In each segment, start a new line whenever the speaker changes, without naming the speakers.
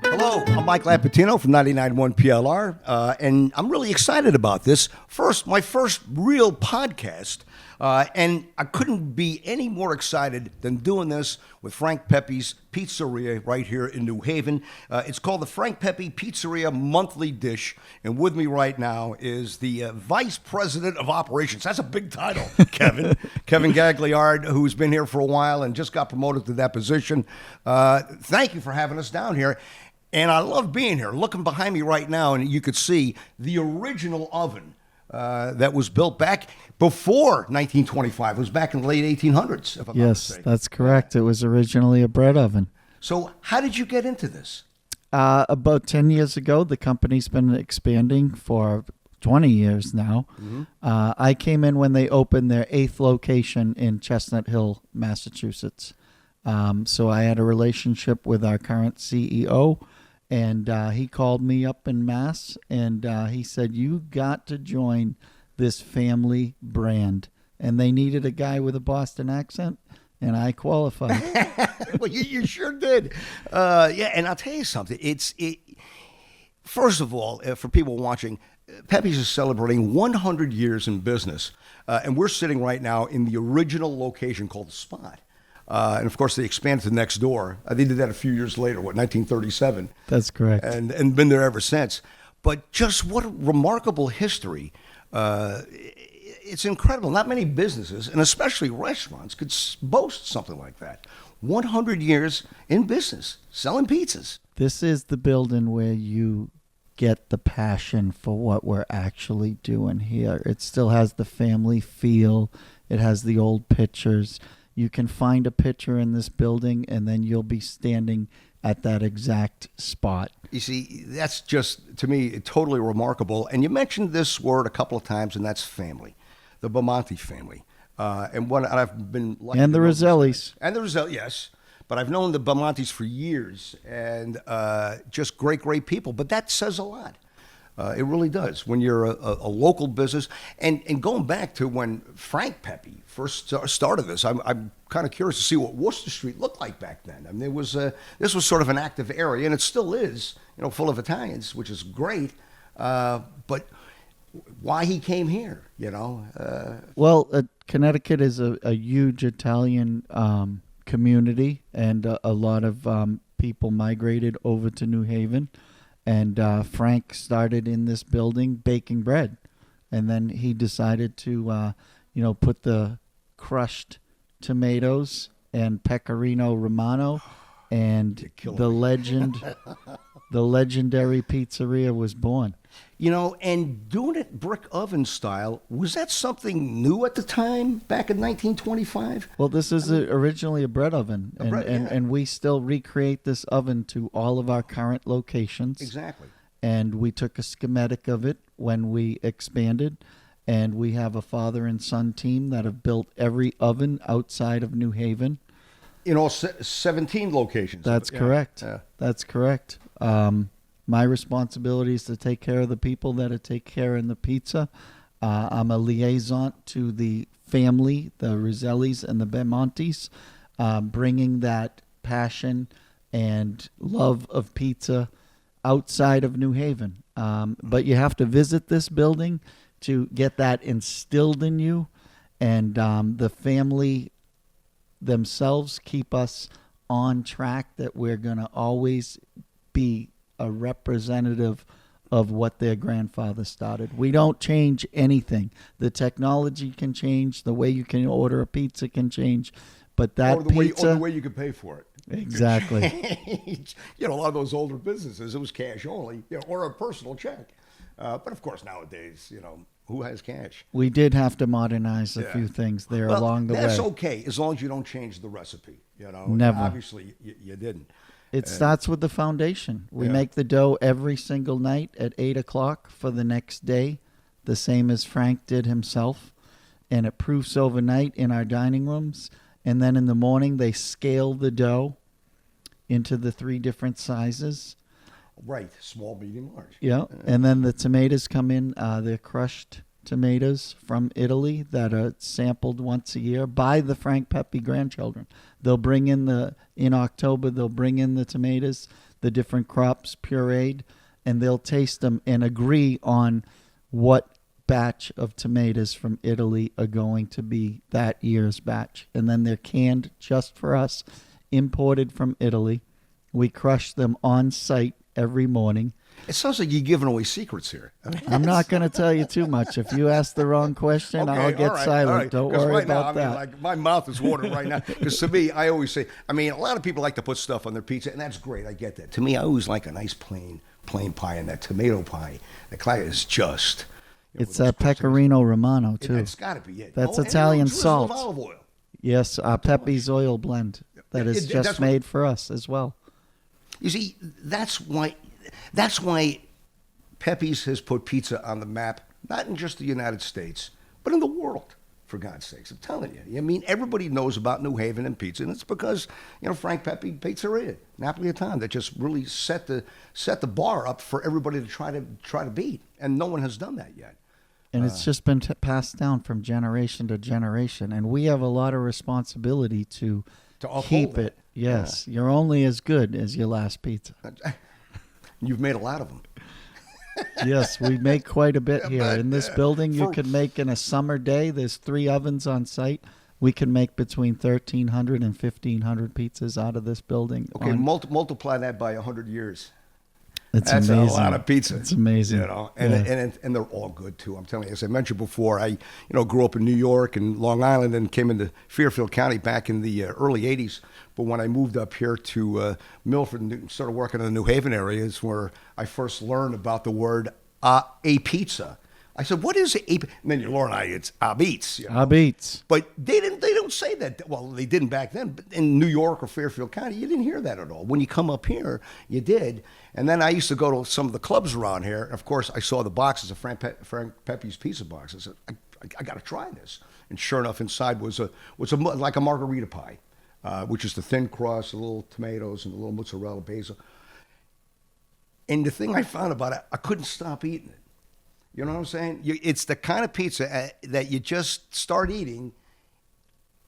Hello, I'm Mike Lapatino from 99.1 PLR, and I'm really excited about this. My first real podcast, and I couldn't be any more excited than doing this with Frank Pepe's Pizzeria right here in New Haven. It's called the Frank Pepe Pizzeria Monthly Dish, and with me right now is the Vice President of Operations. That's a big title, Kevin. Kevin Gagliard, who's been here for a while and just got promoted to that position. Thank you for having us down here. And I love being here. Looking behind me right now, and you could see the original oven that was built back before 1925. It was back in the late 1800s, if I'm not mistaken.
Yes, that's correct. It was originally a bread oven.
So how did you get into this?
About 10 years ago, the company's been expanding for 20 years now.
Mm-hmm.
I came in when they opened their 8th location in Chestnut Hill, Massachusetts. So I had a relationship with our current CEO, and he called me up in Mass, and he said, "You got to join this family brand." And they needed a guy with a Boston accent, and I qualified.
Well, you sure did. And I'll tell you something. First of all, for people watching, Pepe's is celebrating 100 years in business, and we're sitting right now in the original location called The Spot. And of course, they expanded to next door. They did that a few years later, 1937?
That's correct.
And been there ever since. But just what a remarkable history. It's incredible. Not many businesses, and especially restaurants, could boast something like that. 100 years in business, selling pizzas.
This is the building where you get the passion for what we're actually doing here. It still has the family feel. It has the old pictures. You can find a picture in this building, and then you'll be standing at that exact spot.
You see, that's just, to me, totally remarkable. And you mentioned this word a couple of times, and that's family, the Bamonte family. And I've been lucky
And the Rosellis.
And the Rosellis, yes. But I've known the Bamontes for years, and just great, great people. But that says a lot. It really does when you're a local business. And going back to when Frank Pepe first started this, I'm kind of curious to see what Worcester Street looked like back then. I mean, this was sort of an active area, and it still is, full of Italians, which is great. But why he came here,
Well, Connecticut is a huge Italian community, and a lot of people migrated over to New Haven. And Frank started in this building baking bread. And then he decided to, put the crushed tomatoes and pecorino romano, and the legendary pizzeria was born.
And doing it brick oven style, was that something new at the time, back in 1925?
Well, this is originally a bread oven, and we still recreate this oven to all of our current locations.
Exactly.
And we took a schematic of it when we expanded, and we have a father and son team that have built every oven outside of New Haven.
In all 17 locations.
That's correct.
Yeah.
That's correct. My responsibility is to take care of the people that are take care of the pizza. I'm a liaison to the family, the Rosellis and the Bamontes, bringing that passion and love of pizza outside of New Haven. But you have to visit this building to get that instilled in you. And the family themselves keep us on track that we're going to always be a representative of what their grandfather started. We don't change anything. The technology can change, the way you can order a pizza can change, but that
or the
pizza...
way you can pay for it.
Exactly.
A lot of those older businesses, it was cash only, or a personal check. But of course, nowadays, who has cash?
We did have to modernize a few things there along the way.
That's okay, as long as you don't change the recipe.
Never.
Obviously, you didn't.
It starts with the foundation. We make the dough every single night at 8 o'clock for the next day, the same as Frank did himself. And it proofs overnight in our dining rooms. And then in the morning, they scale the dough into the 3 different sizes.
Right, small, medium, large.
Yeah, and then the tomatoes come in. They're crushed tomatoes from Italy that are sampled once a year by the Frank Pepe grandchildren. They'll bring in October, they'll bring in the tomatoes, the different crops pureed, and they'll taste them and agree on what batch of tomatoes from Italy are going to be that year's batch. And then they're canned just for us, imported from Italy. We crush them on site every morning.
It sounds like you're giving away secrets here. I mean,
I'm not going to tell you too much. If you ask the wrong question,
okay,
I'll get
all right,
silent.
all right.
Don't
'Cause
worry
right now,
about that.
like, my mouth is watering right now. Because to me, I always say, a lot of people like to put stuff on their pizza, and that's great. I get that. To me, I always like a nice plain pie, and that tomato pie. The clay is just.
It's a Pecorino Romano, too.
It's got to be it.
That's
and
Italian
a drizzle of
salt.
olive oil.
Yes, Pepe's oil blend that is
That's
just
what-
made for us as well.
You see, that's why Pepe's has put pizza on the map, not in just the United States, but in the world, for God's sakes. I'm telling you. Everybody knows about New Haven and pizza, and it's because, Frank Pepe Pizzeria, Napolitana, that just really set the bar up for everybody to try to beat, and no one has done that yet.
And it's just been passed down from generation to generation, and we have a lot of responsibility to
uphold
keep
that.
it. Yes, you're only as good as your last pizza.
You've made a lot of them.
Yes, we make quite a bit here.
But,
In this building, you could make in a summer day, there's 3 ovens on site. We can make between 1,300 and 1,500 pizzas out of this building.
Okay, multiply that by 100 years.
It's
That's
amazing.
a lot of pizza.
It's amazing.
And
Yeah.
and they're all good too. I'm telling you, as I mentioned before, I grew up in New York and Long Island and came into Fairfield County back in the early '80s. But when I moved up here to Milford and started working in the New Haven area, is where I first learned about the word a pizza. I said, "What is a?" And then you learn it's beats.
Beats.
But they don't say that. Well, they didn't back then. But in New York or Fairfield County, you didn't hear that at all. When you come up here, you did. And then I used to go to some of the clubs around here. Of course, I saw the boxes of Frank Pepe's pizza boxes. I said, I got to try this. And sure enough, inside was like a margarita pie, which is the thin crust, the little tomatoes, and the little mozzarella basil. And the thing I found about it, I couldn't stop eating it. You know what I'm saying? It's the kind of pizza that you just start eating,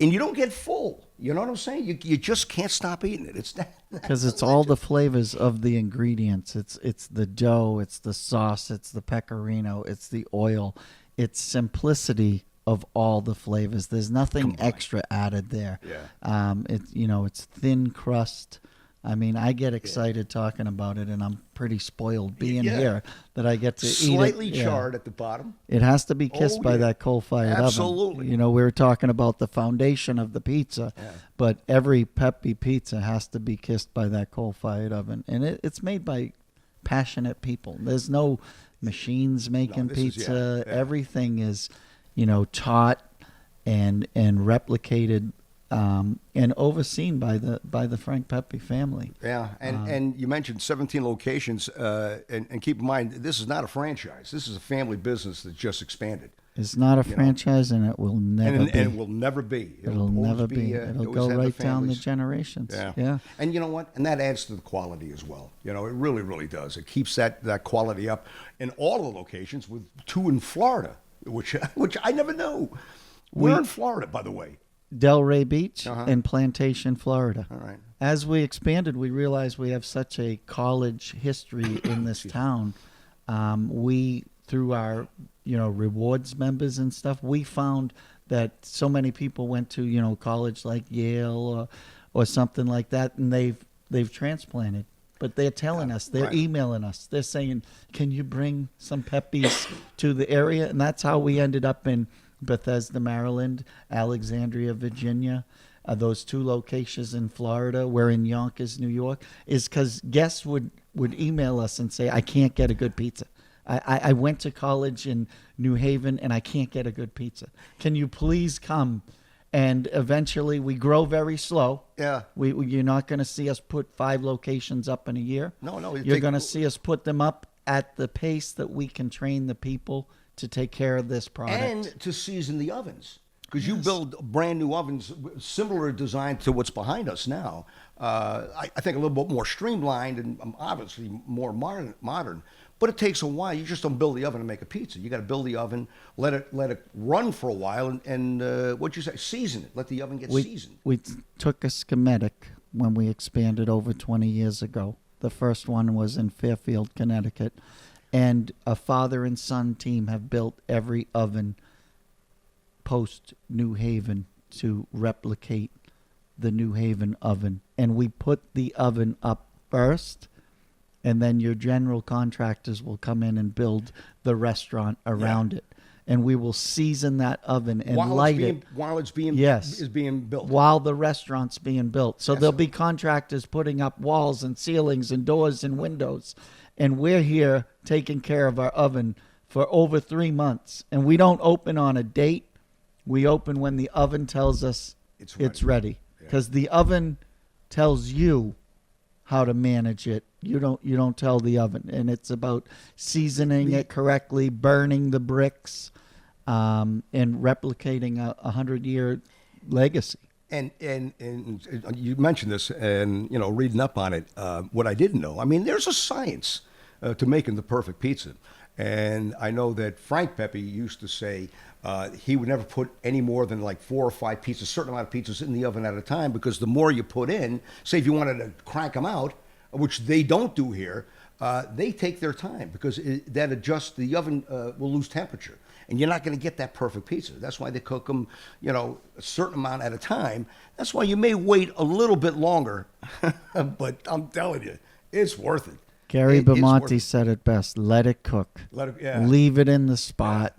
and you don't get full. You know what I'm saying? You just can't stop eating it. It's
Because it's all the flavors of the ingredients. It's the dough, it's the sauce, it's the pecorino, it's the oil. It's simplicity of all the flavors. There's nothing extra added there.
Yeah.
It's thin crust. I get excited talking about it, and I'm pretty spoiled being here that I get to eat it.
Slightly charred at the bottom.
It has to be kissed by that coal-fired oven.
Absolutely.
We were talking about the foundation of the pizza, but every Pepe pizza has to be kissed by that coal-fired oven. And it's made by passionate people. There's no machines making pizza. Everything is, taught and replicated and overseen by the Frank Pepe family.
Yeah, and you mentioned 17 locations, and keep in mind, this is not a franchise. This is a family business that just expanded.
It's not a franchise, and it will never be.
And it will never be.
It'll never be. It'll go right down the generations. Yeah.
And you know what? And that adds to the quality as well. It really, really does. It keeps that quality up in all the locations, with 2 in Florida, which I never knew. We're in Florida, by the way.
Delray Beach and Plantation, Florida.
All right.
As we expanded, we realized we have such a college history in this town. We, through our, rewards members and stuff, we found that so many people went to, college like Yale or something like that, and they've transplanted. But they're telling us, they're emailing us, they're saying, "Can you bring some Pepe's to the area?" And that's how we ended up in Bethesda, Maryland, Alexandria, Virginia, those 2 locations in Florida. We're in Yonkers, New York, is because guests would email us and say, "I can't get a good pizza. I went to college in New Haven and I can't get a good pizza. Can you please come?" And eventually we grow very slow.
Yeah.
You're not going to see us put 5 locations up in a year.
No.
You're going to see us put them up at the pace that we can train the people to take care of this product.
And to season the ovens. Because you build brand new ovens, similar design to what's behind us now. I think a little bit more streamlined and obviously more modern. But it takes a while. You just don't build the oven to make a pizza. You got to build the oven, let it run for a while, and what you say, season it. Let the oven get seasoned.
We took a schematic when we expanded over 20 years ago. The first one was in Fairfield, Connecticut. And a father and son team have built every oven post New Haven to replicate the New Haven oven. And we put the oven up first, and then your general contractors will come in and build the restaurant around it. And we will season that oven and light it
while it's being built.
While the restaurant's being built. So there'll be contractors putting up walls and ceilings and doors and windows. And we're here taking care of our oven for over 3 months. And we don't open on a date. We open when the oven tells us it's ready. Because the oven tells you how to manage it. You don't tell the oven. And it's about seasoning it correctly, burning the bricks, and replicating a 100-year legacy.
And you mentioned this, and reading up on it, what I didn't know. I mean, there's a science to making the perfect pizza, and I know that Frank Pepe used to say he would never put any more than like 4 or 5 pizzas, a certain amount of pizzas in the oven at a time, because the more you put in, say if you wanted to crank them out, which they don't do here, they take their time because that adjusts the oven will lose temperature. And you're not going to get that perfect pizza. That's why they cook them, a certain amount at a time. That's why you may wait a little bit longer, but I'm telling you, it's worth it.
Gary Bamonte said it best. Let it cook. Leave it in the spot.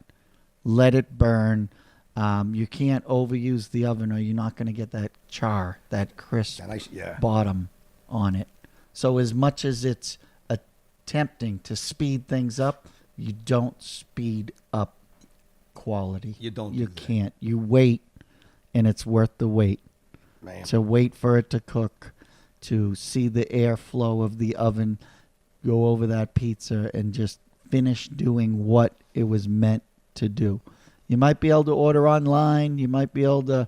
Let it burn. You can't overuse the oven or you're not going to get that char, that crisp bottom on it. So as much as it's attempting to speed things up, you don't speed up quality. You can't. You wait, and it's worth the wait.
Man.
To wait for it to cook, to see the airflow of the oven go over that pizza and just finish doing what it was meant to do. You might be able to order online. You might be able to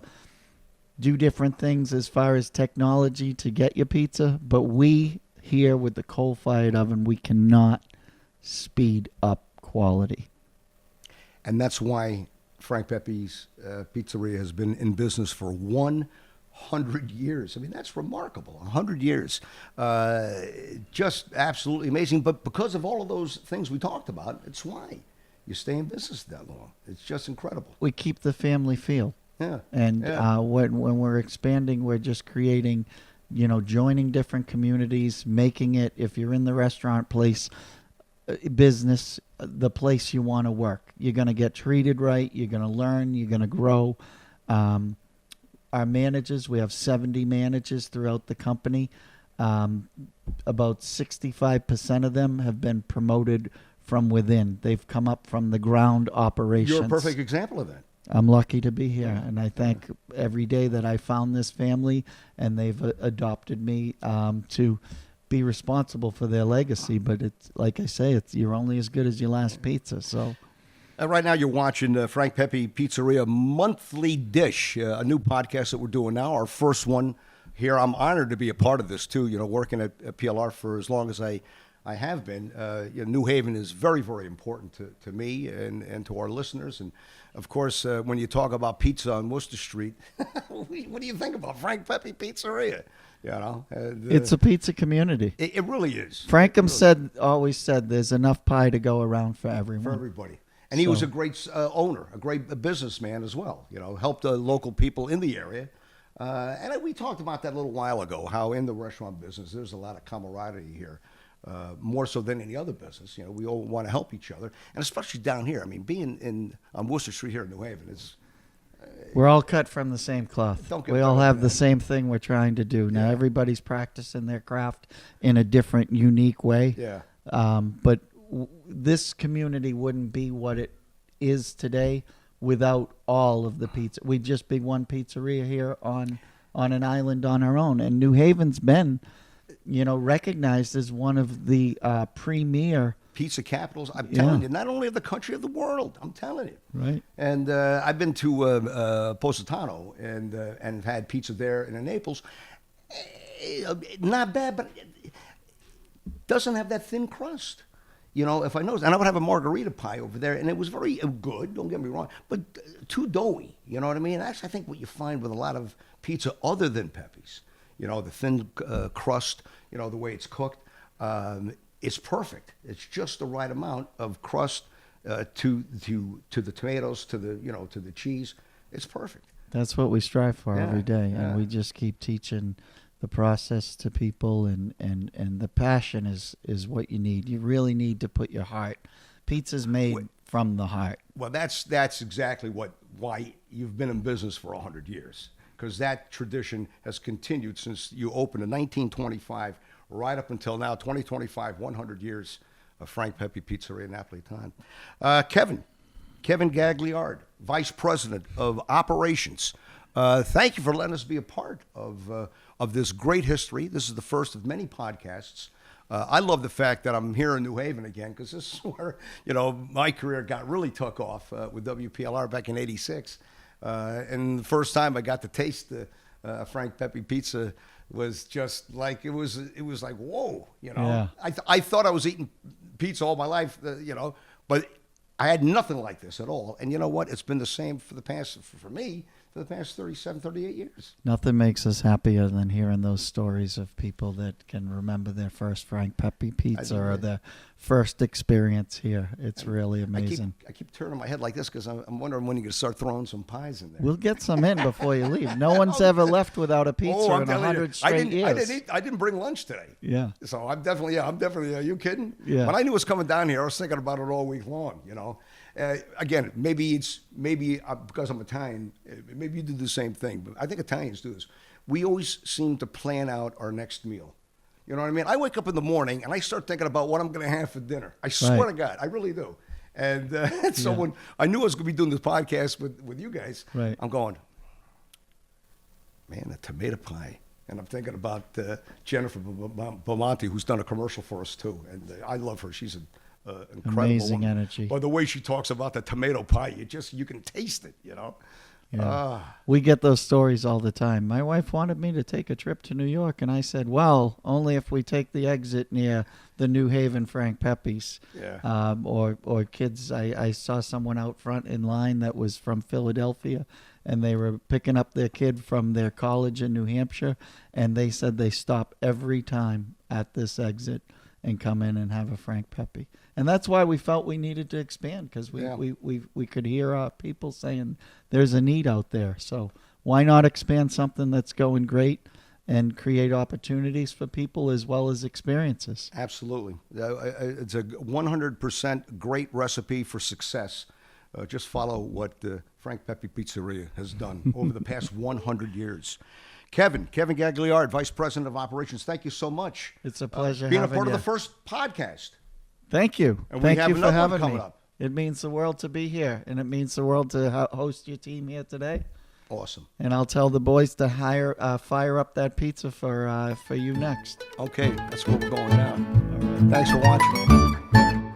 do different things as far as technology to get your pizza, but we here with the coal-fired oven, we cannot speed up quality.
And that's why Frank Pepe's Pizzeria has been in business for 100 years. I mean, that's remarkable. 100 years. Just absolutely amazing. But because of all of those things we talked about, it's why you stay in business that long. It's just incredible.
We keep the family feel.
Yeah.
And when we're expanding, we're just creating, joining different communities, making it, if you're in the restaurant place, business, the place you want to work. You're going to get treated right. You're going to learn. You're going to grow. Our managers, we have 70 managers throughout the company. About 65% of them have been promoted from within. They've come up from the ground operations.
You're a perfect example of that.
I'm lucky to be here, and I thank every day that I found this family, and they've adopted me to be responsible for their legacy. But it's like I say, you're only as good as your last pizza. So,
right now you're watching Frank Pepe Pizzeria Monthly Dish, a new podcast that we're doing now. Our first one here. I'm honored to be a part of this too. Working at PLR for as long as I have been. New Haven is very, very important to me and to our listeners. And of course, when you talk about pizza on Worcester Street, what do you think about Frank Pepe Pizzeria?
It's a pizza community.
It really is.
Frankum always said there's enough pie to go around for everyone.
For everybody. And he was a great owner, a great businessman as well. Helped the local people in the area. And we talked about that a little while ago, how in the restaurant business, there's a lot of camaraderie here. More so than any other business. We all want to help each other. And especially down here. I mean, being on Worcester Street here in New Haven is...
we're all cut from the same cloth. We all have the same thing we're trying to do. Now, everybody's practicing their craft in a different, unique way.
Yeah.
But this community wouldn't be what it is today without all of the pizza. We'd just be one pizzeria here on an island on our own. And New Haven's been, recognized as one of the premier
pizza capitals. I'm telling you, not only of the country, of the world. I'm telling you.
Right.
And I've been to Positano and had pizza there and in Naples. Not bad, but it doesn't have that thin crust. You know, if I noticed, and I would have a margarita pie over there, and it was very good. Don't get me wrong, but too doughy. You know what I mean? That's, I think, what you find with a lot of pizza other than Pepe's. You know, the thin crust. You know, the way it's cooked. It's perfect. It's just the right amount of crust to the tomatoes, to the cheese. It's perfect.
That's what we strive for every day,
yeah.
and we just keep teaching the process to people, and the passion is what you need. You really need to put your heart. Pizza's made from the heart.
Well, that's exactly why you've been in business for 100 years, because that tradition has continued since you opened in 1925, right up until now, 2025, 100 years of Frank Pepe Pizzeria Napolitan. Kevin Gagliard, Vice President of Operations. Thank you for letting us be a part of this great history. This is the first of many podcasts. I love the fact that I'm here in New Haven again, because this is where, my career really took off with WPLR back in '86. And the first time I got to taste the Frank Pepe pizza was just like, it was like, whoa,
Yeah.
I thought I was eating pizza all my life, but I had nothing like this at all. And you know what? It's been the same for the past 37, 38 years.
Nothing makes us happier than hearing those stories of people that can remember their first Frank Pepe pizza or their first experience here. It's really amazing.
I keep turning my head like this because I'm wondering when you're going to start throwing some pies in there.
We'll get some in before you leave. No one's ever left without a pizza
I'm
in
telling you,
100 straight years.
I didn't bring lunch today.
Yeah.
So I'm definitely, are you kidding?
Yeah.
When I knew it was coming down here, I was thinking about it all week long, Again, maybe because I'm Italian, maybe you do the same thing, but I think Italians do this. We always seem to plan out our next meal. You know what I mean? I wake up in the morning and I start thinking about what I'm going to have for dinner. I swear to God, I really do. And so when I knew I was going to be doing this podcast with you guys,
right.
I'm going, man, a tomato pie. And I'm thinking about Jennifer Belmonte, who's done a commercial for us too. And I love her. She's an incredible
amazing
woman.
energy.
But the way she talks about the tomato pie, you can taste it,
Yeah. We get those stories all the time. My wife wanted me to take a trip to New York, and I said, well, only if we take the exit near the New Haven Frank Pepe's.
Yeah.
Or kids. I saw someone out front in line that was from Philadelphia, and they were picking up their kid from their college in New Hampshire, and they said they stop every time at this exit and come in and have a Frank Pepe. And that's why we felt we needed to expand, because we could hear people saying there's a need out there. So why not expand something that's going great and create opportunities for people as well as experiences?
Absolutely. It's a 100% great recipe for success. Just follow what Frank Pepe Pizzeria has done over the past 100 years. Kevin Gagliard, Vice President of Operations, thank you so much.
It's a pleasure
being
having
a part
you.
of the first podcast.
Thank you.
And we
Thank
have
you for
another one
having
coming
me.
up.
It means the world to be here, and it means the world to host your team here today.
Awesome.
And I'll tell the boys to fire up that pizza for you next.
Okay, that's where we're going now. All right. Thanks for watching.